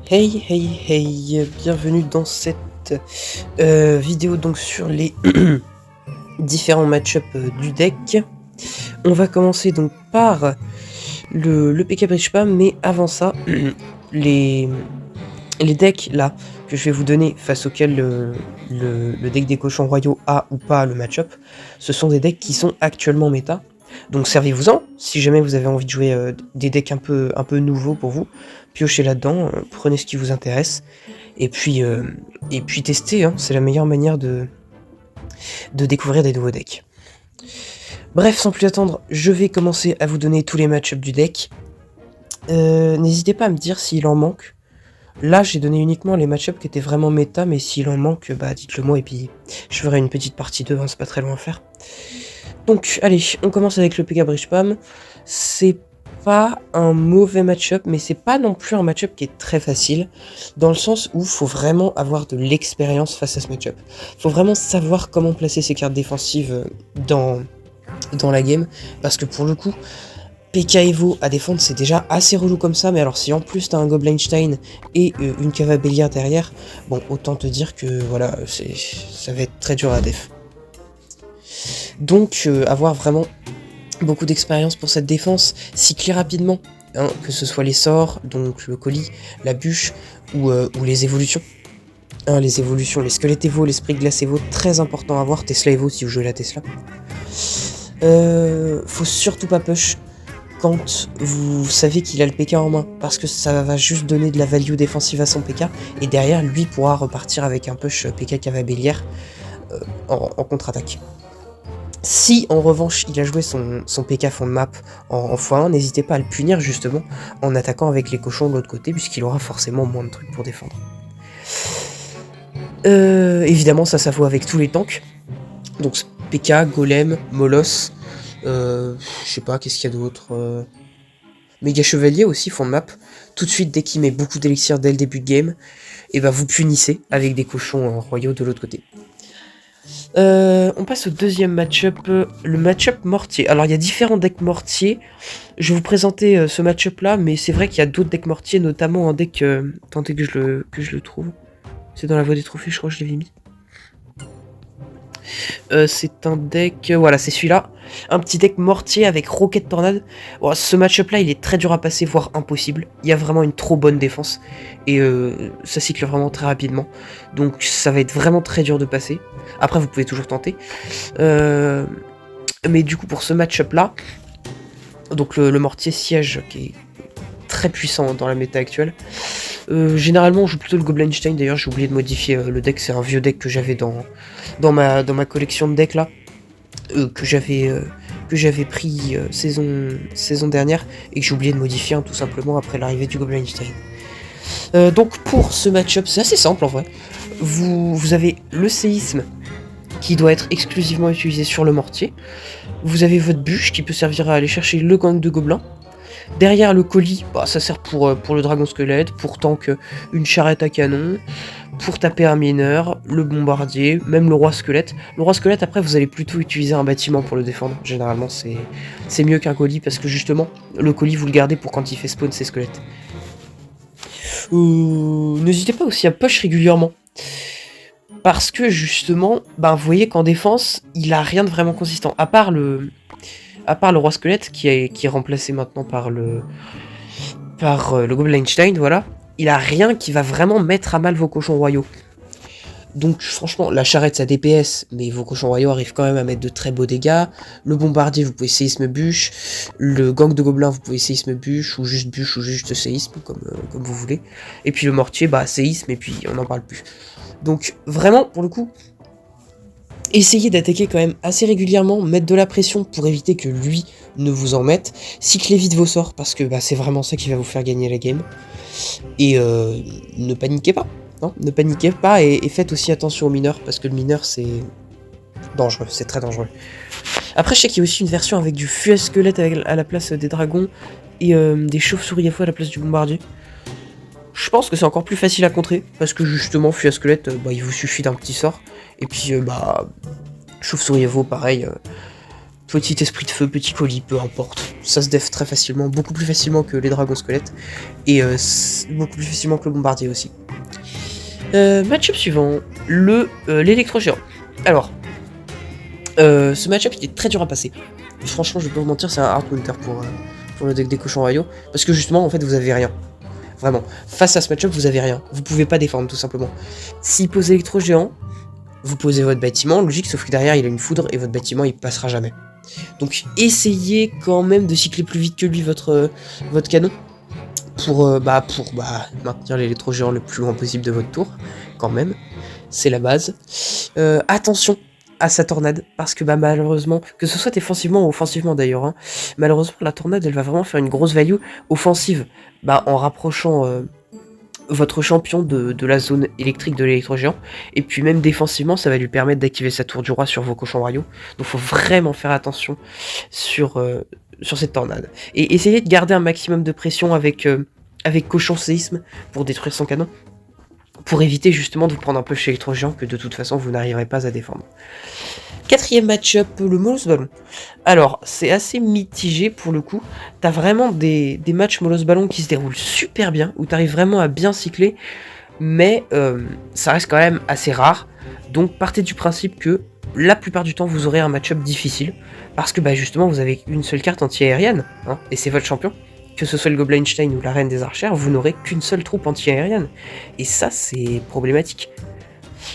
Hey hey hey, bienvenue dans cette vidéo donc sur les différents match-up du deck. On va commencer donc par le PK Bridge Spam, mais avant ça, les decks là que je vais vous donner face auxquels le deck des cochons royaux a ou pas le match-up, ce sont des decks qui sont actuellement méta. Donc servez-vous-en, si jamais vous avez envie de jouer des decks un peu nouveaux pour vous, piochez là-dedans, prenez ce qui vous intéresse, et puis testez, hein, c'est la meilleure manière de découvrir des nouveaux decks. Bref, sans plus attendre, je vais commencer à vous donner tous les match-ups du deck. N'hésitez pas à me dire s'il en manque. Là, j'ai donné uniquement les match-ups qui étaient vraiment méta, mais s'il en manque, bah dites-le moi, et puis je ferai une petite partie 2, hein, c'est pas très loin à faire. Donc, allez, on commence avec le PK Bridge Spam. C'est pas un mauvais match-up, mais c'est pas non plus un match-up qui est très facile, dans le sens où faut vraiment avoir de l'expérience face à ce match-up. Faut vraiment savoir comment placer ses cartes défensives dans la game, parce que pour le coup, PK Evo à défendre c'est déjà assez relou comme ça, mais alors si en plus t'as un Goblinstein et une Cava Bélière derrière, bon, autant te dire que voilà, ça va être très dur à def. Donc avoir vraiment beaucoup d'expérience pour cette défense, cycler rapidement, hein, que ce soit les sorts, donc le colis, la bûche, ou les évolutions. Hein, les évolutions, les squelettes Evo, l'esprit glace Evo, très important à voir, Tesla Evo si vous jouez la Tesla. Faut surtout pas push quand vous savez qu'il a le PK en main, parce que ça va juste donner de la value défensive à son PK, et derrière lui pourra repartir avec un push PK Cava Bélière en contre-attaque. Si en revanche il a joué son PK fond de map en x1, n'hésitez pas à le punir justement en attaquant avec les cochons de l'autre côté, puisqu'il aura forcément moins de trucs pour défendre. Évidemment ça vaut avec tous les tanks, donc PK, Golem, Moloss, je sais pas, qu'est-ce qu'il y a d'autre, Méga Chevalier aussi, fond de map. Tout de suite, dès qu'il met beaucoup d'élixir dès le début de game, et bah vous punissez avec des cochons royaux de l'autre côté. On passe au deuxième match-up, le match-up mortier. Alors il y a différents decks mortiers. Je vais vous présenter ce match-up là, mais c'est vrai qu'il y a d'autres decks mortiers, notamment un deck. Attendez que je le trouve. C'est dans la voie des trophées, je crois que je l'avais mis. C'est un deck, voilà, c'est celui-là. Un petit deck mortier avec Rocket Tornade. Bon, ce match-up là, il est très dur à passer, voire impossible. Il y a vraiment une trop bonne défense. Et ça cycle vraiment très rapidement. Donc ça va être vraiment très dur de passer. Après, vous pouvez toujours tenter. Mais du coup, pour ce match-up là, donc le mortier siège, qui est très puissant dans la méta actuelle. Généralement, on joue plutôt le Goblinstein. D'ailleurs, j'ai oublié de modifier le deck. C'est un vieux deck que j'avais dans ma collection de decks là, que j'avais pris saison dernière et que j'ai oublié de modifier, hein, tout simplement après l'arrivée du Goblinstein. Donc pour ce match-up, c'est assez simple en vrai. Vous avez le séisme qui doit être exclusivement utilisé sur le mortier. Vous avez votre bûche qui peut servir à aller chercher le gang de gobelins. Derrière le colis, bah, ça sert pour le dragon squelette, pour tank une charrette à canon, pour taper un mineur, le bombardier, même le roi squelette. Le roi squelette, après, vous allez plutôt utiliser un bâtiment pour le défendre. Généralement, c'est mieux qu'un colis, parce que justement, le colis, vous le gardez pour quand il fait spawn ses squelettes. N'hésitez pas aussi à push régulièrement. Parce que justement, bah, vous voyez qu'en défense, il a rien de vraiment consistant. À part le roi squelette qui est remplacé maintenant par le Goblinstein, voilà, il a rien qui va vraiment mettre à mal vos cochons royaux. Donc franchement, la charrette ça DPS, mais vos cochons royaux arrivent quand même à mettre de très beaux dégâts. Le bombardier, vous pouvez séisme bûche. Le gang de gobelins, vous pouvez séisme bûche, ou juste séisme, comme vous voulez. Et puis le mortier, bah séisme, et puis on n'en parle plus. Donc vraiment, pour le coup, essayez d'attaquer quand même assez régulièrement, mettre de la pression pour éviter que lui ne vous en mette. Cyclez vite vos sorts, parce que bah, c'est vraiment ça qui va vous faire gagner la game. Et ne paniquez pas. Non, ne paniquez pas et faites aussi attention aux mineurs, parce que le mineur c'est dangereux, c'est très dangereux. Après, je sais qu'il y a aussi une version avec du feu à squelette à la place des dragons et des chauves-souris à feu à la place du bombardier. Je pense que c'est encore plus facile à contrer, parce que justement, feu à squelette, bah, il vous suffit d'un petit sort. Et puis, bah, chauve-souris à veau, pareil, petit esprit de feu, petit colis, peu importe. ça se def très facilement, beaucoup plus facilement que les dragons squelettes, et beaucoup plus facilement que le bombardier aussi. Match-up suivant, l'électro-géant. Alors, ce match-up il est très dur à passer. Franchement, je vais pas vous mentir, c'est un hard winter pour le deck des cochons royaux, parce que justement, en fait, vous avez rien. Vraiment, face à ce match-up, vous avez rien. Vous pouvez pas défendre, tout simplement. S'il pose électro-géant, vous posez votre bâtiment, logique, sauf que derrière, il a une foudre, et votre bâtiment, il passera jamais. Donc, essayez quand même de cycler plus vite que lui votre canon, pour maintenir l'électro-géant le plus loin possible de votre tour, quand même. C'est la base. Attention à sa tornade, parce que malheureusement, que ce soit défensivement ou offensivement d'ailleurs, hein, malheureusement la tornade elle va vraiment faire une grosse value offensive, en rapprochant votre champion de la zone électrique de l'électro-géant, et puis même défensivement ça va lui permettre d'activer sa tour du roi sur vos cochons royaux, donc faut vraiment faire attention sur cette tornade, et essayer de garder un maximum de pression avec cochon séisme pour détruire son canon, pour éviter justement de vous prendre un peu chez l'électro-géant que de toute façon vous n'arriverez pas à défendre. Quatrième match-up, le Molosse Ballon. Alors, c'est assez mitigé pour le coup. T'as vraiment des matchs Molosse Ballon qui se déroulent super bien, où t'arrives vraiment à bien cycler, mais ça reste quand même assez rare. Donc partez du principe que la plupart du temps vous aurez un match-up difficile, parce que justement vous avez une seule carte anti-aérienne, hein, et c'est votre champion. Que ce soit le Goblinstein ou la Reine des Archères, vous n'aurez qu'une seule troupe anti-aérienne. Et ça, c'est problématique.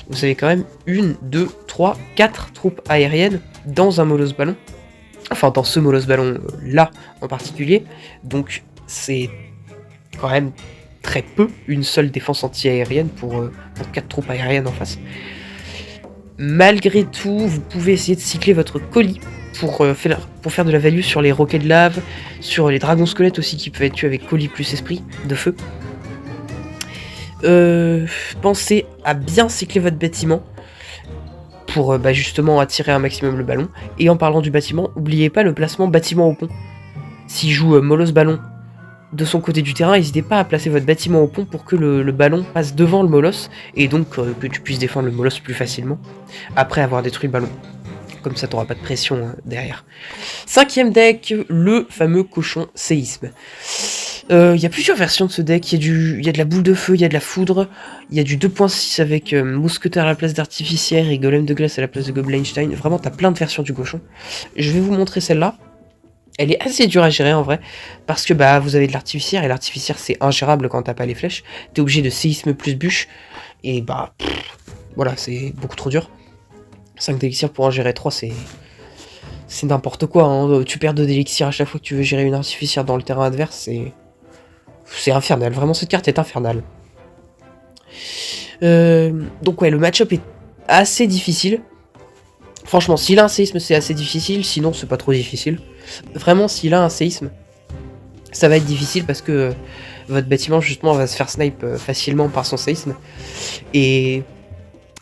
Vous avez quand même 1, 2, 3, 4 troupes aériennes dans un Molosse Ballon. Enfin, dans ce Molosse Ballon là en particulier. Donc, c'est quand même très peu, une seule défense anti-aérienne pour 4 troupes aériennes en face. Malgré tout, vous pouvez essayer de cycler votre colis pour faire de la value sur les roquets de lave, sur les dragons squelettes aussi qui peuvent être tués avec colis plus esprit de feu. Pensez à bien cycler votre bâtiment pour justement attirer un maximum le ballon. Et en parlant du bâtiment, n'oubliez pas le placement bâtiment au pont. S'il joue Molosse Ballon de son côté du terrain, n'hésitez pas à placer votre bâtiment au pont pour que le ballon passe devant le Molosse et donc que tu puisses défendre le Molosse plus facilement après avoir détruit le ballon. Comme ça, t'auras pas de pression derrière. Cinquième deck, le fameux cochon séisme. Il y a plusieurs versions de ce deck. Il y a de la boule de feu, il y a de la foudre, il y a du 2.6 avec mousquetaire à la place d'artificière et golem de glace à la place de Goblinstein. Vraiment, t'as plein de versions du cochon. Je vais vous montrer celle-là. Elle est assez dure à gérer en vrai, parce que vous avez de l'artificière, et l'artificière c'est ingérable quand t'as pas les flèches. T'es obligé de séisme plus bûche, et voilà, c'est beaucoup trop dur. 5 d'élixir pour en gérer 3, c'est n'importe quoi, hein. Tu perds 2 d'élixir à chaque fois que tu veux gérer une artificière dans le terrain adverse, c'est infernal, vraiment cette carte est infernale. Donc ouais, le match-up est assez difficile. Franchement, s'il a un séisme, c'est assez difficile, sinon c'est pas trop difficile. Vraiment, s'il a un séisme, ça va être difficile parce que votre bâtiment justement va se faire snipe facilement par son séisme. Et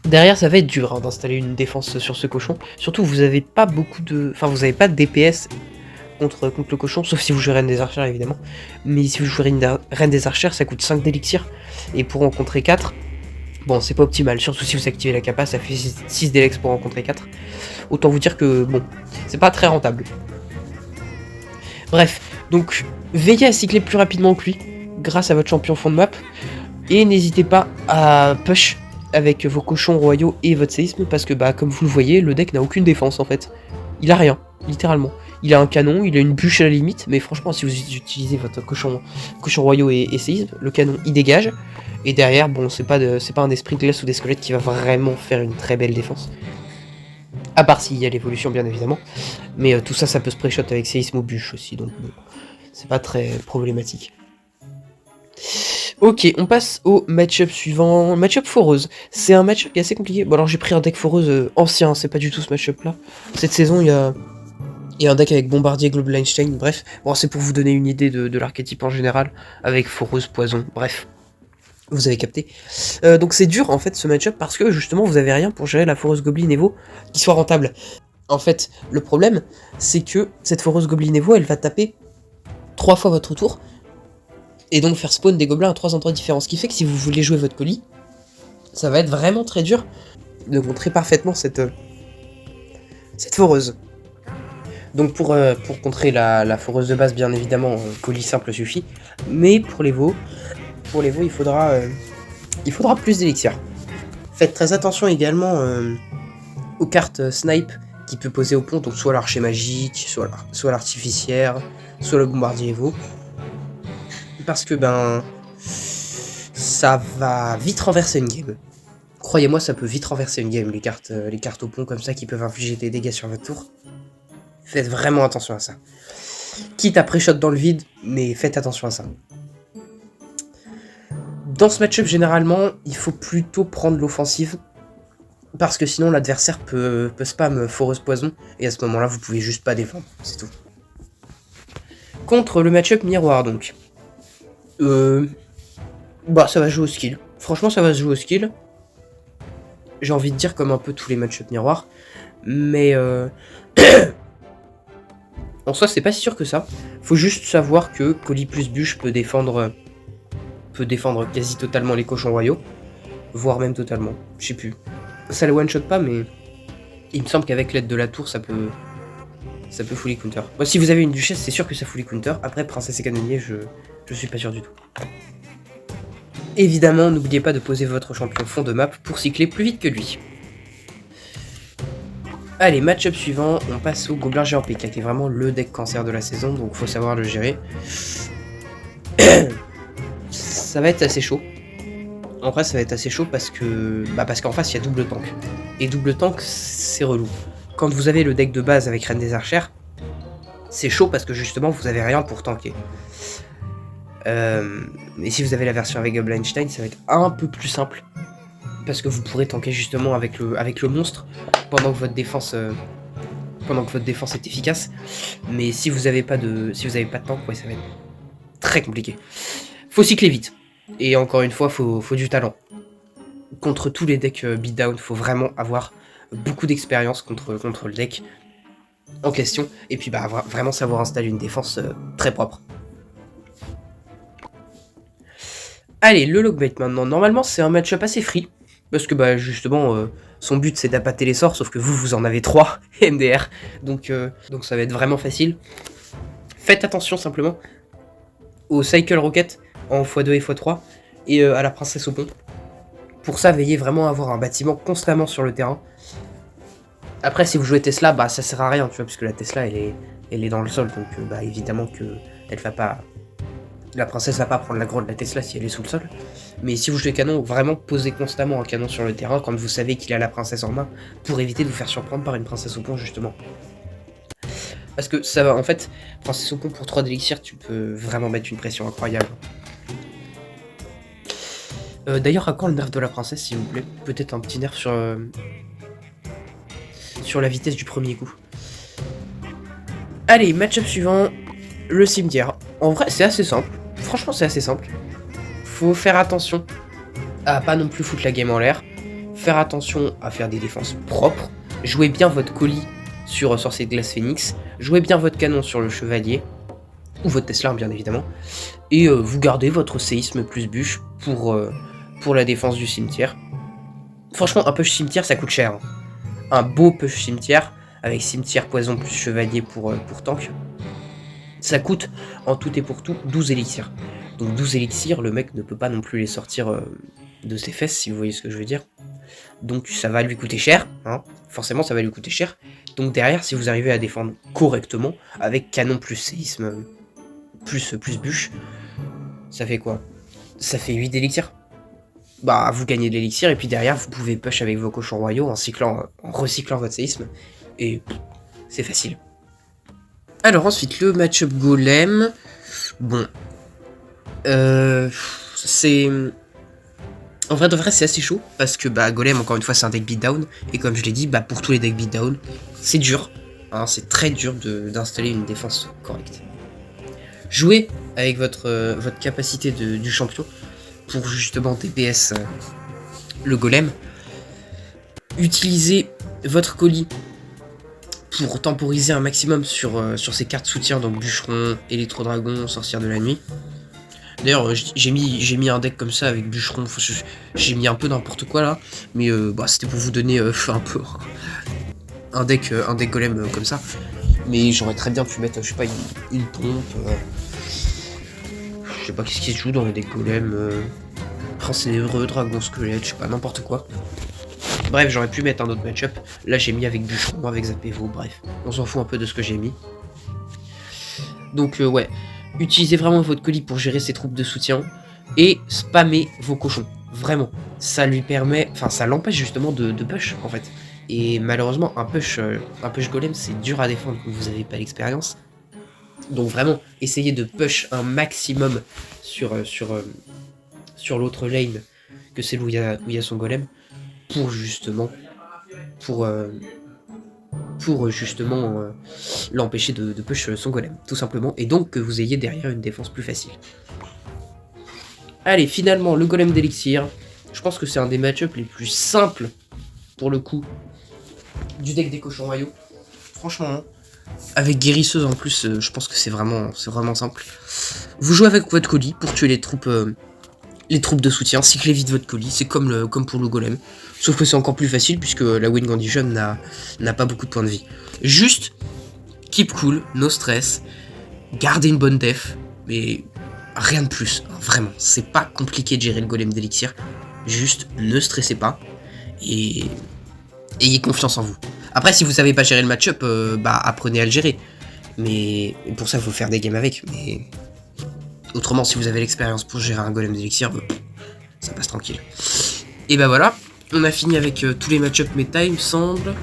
derrière, ça va être dur d'installer une défense sur ce cochon. Surtout, vous avez pas beaucoup de... Enfin, vous avez pas de DPS contre le cochon, sauf si vous jouez Reine des Archères, évidemment. Mais si vous jouez Reine des Archères, ça coûte 5 d'élixir. Et pour en contrer 4, bon, c'est pas optimal. Surtout si vous activez la capa, ça fait 6 d'élex pour en contrer 4. Autant vous dire que, bon, c'est pas très rentable. Bref, donc, veillez à cycler plus rapidement que lui, grâce à votre champion fond de map. Et n'hésitez pas à push avec vos cochons royaux et votre séisme, parce que comme vous le voyez, le deck n'a aucune défense en fait. Il a rien, littéralement. Il a un canon, il a une bûche à la limite, mais franchement si vous utilisez votre cochon royaux et séisme, le canon il dégage, et derrière, bon, c'est pas un esprit de glace ou des squelettes qui va vraiment faire une très belle défense. À part s'il y a l'évolution bien évidemment, mais tout ça peut se pré-shot avec séisme ou bûche aussi, donc bon, c'est pas très problématique. Ok, on passe au match-up suivant. Match-up foreuse. C'est un match-up qui est assez compliqué. Bon, alors j'ai pris un deck foreuse ancien, c'est pas du tout ce match-up là. Cette saison, il y a un deck avec Bombardier, Goblinstein, bref. Bon, c'est pour vous donner une idée de l'archétype en général, avec foreuse, poison, bref. Vous avez capté. Donc c'est dur en fait ce match-up parce que justement vous avez rien pour gérer la foreuse Goblin Evo qui soit rentable. En fait, le problème, c'est que cette foreuse Goblin Evo, elle va taper 3 fois votre tour. Et donc faire spawn des gobelins à 3 endroits différents. Ce qui fait que si vous voulez jouer votre colis, ça va être vraiment très dur de contrer parfaitement cette foreuse. Donc pour contrer la foreuse de base, bien évidemment, colis simple suffit. Mais pour les veaux, il faudra plus d'élixir. Faites très attention également aux cartes snipe qui peut poser au pont, donc soit l'archer magique, soit l'artificière, soit le bombardier veau. Parce que ça va vite renverser une game. Croyez-moi, ça peut vite renverser une game, les cartes au pont comme ça qui peuvent infliger des dégâts sur votre tour. Faites vraiment attention à ça. Quitte à pré-shot dans le vide, mais faites attention à ça. Dans ce match-up, généralement, il faut plutôt prendre l'offensive. Parce que sinon, l'adversaire peut spam foreuse poison. Et à ce moment-là, vous pouvez juste pas défendre. C'est tout. Contre le match-up miroir, donc. Ça va jouer au skill. Franchement, ça va se jouer au skill. J'ai envie de dire comme un peu tous les match-up miroirs. Mais en soi, c'est pas si sûr que ça. Faut juste savoir que colis plus bûche peut défendre quasi totalement les cochons royaux. Voire même totalement. Je sais plus. Ça le one-shot pas, mais il me semble qu'avec l'aide de la tour, ça peut fully counter. Bon, si vous avez une duchesse, c'est sûr que ça fully counter. Après, princesse et canonnier, je suis pas sûr du tout. Évidemment, n'oubliez pas de poser votre champion fond de map pour cycler plus vite que lui. Allez, match-up suivant, on passe au Gobelin Géant PK, qui est vraiment le deck cancer de la saison, donc faut savoir le gérer. Ça va être assez chaud. En vrai, ça va être assez chaud parce qu'en face, il y a double tank. Et double tank, c'est relou. Quand vous avez le deck de base avec Reine des Archères, c'est chaud parce que justement, vous avez rien pour tanker. Et si vous avez la version avec Goblinstein, ça va être un peu plus simple. Parce que vous pourrez tanker justement avec le monstre pendant que votre défense est efficace. Mais si vous avez pas de tank, ouais, ça va être très compliqué. Faut cycler vite. Et encore une fois, faut du talent. Contre tous les decks beatdown, faut vraiment avoir beaucoup d'expérience contre le deck en question. Et puis vraiment savoir installer une défense très propre. Allez, le Logbait maintenant. Normalement, c'est un match-up assez free. Parce que justement, son but c'est d'appâter les sorts, sauf que vous en avez 3 MDR. Donc ça va être vraiment facile. Faites attention simplement au Cycle Rocket en x2 et x3 et à la princesse au pont. Pour ça, veillez vraiment à avoir un bâtiment constamment sur le terrain. Après, si vous jouez Tesla, ça sert à rien, tu vois, parce que la Tesla elle est dans le sol, donc évidemment que elle va pas. La princesse va pas prendre la grotte de la Tesla si elle est sous le sol. Mais si vous jouez canon, vraiment posez constamment un canon sur le terrain quand vous savez qu'il a la princesse en main, pour éviter de vous faire surprendre par une princesse au pont justement. Parce que ça va, en fait, princesse au pont pour 3 d'élixir, tu peux vraiment mettre une pression incroyable. D'ailleurs, à quand le nerf de la princesse, s'il vous plaît? Peut-être un petit nerf sur la vitesse du premier coup. Allez, match-up suivant, le cimetière. En vrai, c'est assez simple. Franchement, c'est assez simple. Faut faire attention à pas non plus foutre la game en l'air. Faire attention à faire des défenses propres. Jouez bien votre colis sur Sorcier de Glace Phoenix. Jouez bien votre canon sur le chevalier. Ou votre Tesla, bien évidemment. Et vous gardez votre séisme plus bûche pour la défense du cimetière. Franchement, un push cimetière, ça coûte cher. Un beau push cimetière, avec cimetière, poison plus chevalier pour tank. Ça coûte en tout et pour tout 12 élixirs. Donc 12 élixirs, le mec ne peut pas non plus les sortir de ses fesses, si vous voyez ce que je veux dire. Donc ça va lui coûter cher, hein. Forcément ça va lui coûter cher. Donc derrière, si vous arrivez à défendre correctement, avec canon plus séisme, plus bûche, ça fait quoi? Ça fait 8 élixirs. Vous gagnez de l'élixir, et puis derrière, vous pouvez push avec vos cochons royaux en recyclant votre séisme. Et c'est facile. Alors ensuite, le match-up golem. Bon. C'est... En vrai de vrai, c'est assez chaud, parce que golem, encore une fois, c'est un deck beatdown. Et comme je l'ai dit, pour tous les decks beatdown, c'est dur. Hein, c'est très dur d'installer une défense correcte. Jouez avec votre capacité du champion pour justement DPS le golem. Utilisez votre colis pour temporiser un maximum sur ces cartes soutien, donc bûcheron, électro-dragon, sorcière de la nuit. D'ailleurs, j'ai mis un deck comme ça avec bûcheron, j'ai mis un peu n'importe quoi là, mais c'était pour vous donner un peu un deck golem comme ça. Mais j'aurais très bien pu mettre, je sais pas, une pompe. Je sais pas qu'est-ce qui se joue dans les decks golem. Prince ténébreux, dragon squelette, je sais pas, n'importe quoi. Bref, j'aurais pu mettre un autre match-up. Là, j'ai mis avec bûcheron, avec Zapévo, bref. On s'en fout un peu de ce que j'ai mis. Donc, ouais. Utilisez vraiment votre colis pour gérer ses troupes de soutien. Et spammez vos cochons. Vraiment. Ça lui permet... Enfin, ça l'empêche justement de push, en fait. Et malheureusement, un push golem, c'est dur à défendre quand vous n'avez pas l'expérience. Donc vraiment, essayez de push un maximum sur l'autre lane que celle où il y a son golem. Pour justement... Pour justement l'empêcher de push son golem, tout simplement. Et donc que vous ayez derrière une défense plus facile. Allez, finalement, le golem d'élixir. Je pense que c'est un des match-ups les plus simples, pour le coup, du deck des cochons royaux. Franchement, hein. Avec guérisseuse en plus, je pense que c'est vraiment simple. Vous jouez avec votre colis pour tuer les troupes de soutien. Cyclez vite votre colis, c'est comme pour le golem. Sauf que c'est encore plus facile puisque la win condition n'a pas beaucoup de points de vie. Juste, keep cool, no stress, gardez une bonne def, mais rien de plus, vraiment. C'est pas compliqué de gérer le golem d'élixir. Juste, ne stressez pas et ayez confiance en vous. Après, si vous savez pas gérer le match-up, apprenez à le gérer. Mais pour ça, il faut faire des games avec. Mais autrement, si vous avez l'expérience pour gérer un golem d'élixir, ça passe tranquille. Et bah voilà, on a fini avec tous les match-up méta, il me semble.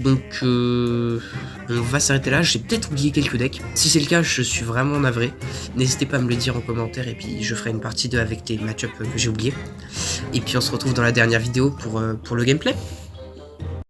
Donc, on va s'arrêter là. J'ai peut-être oublié quelques decks. Si c'est le cas, je suis vraiment navré. N'hésitez pas à me le dire en commentaire et puis je ferai une partie 2 avec les match-up que j'ai oubliés. Et puis on se retrouve dans la dernière vidéo pour le gameplay.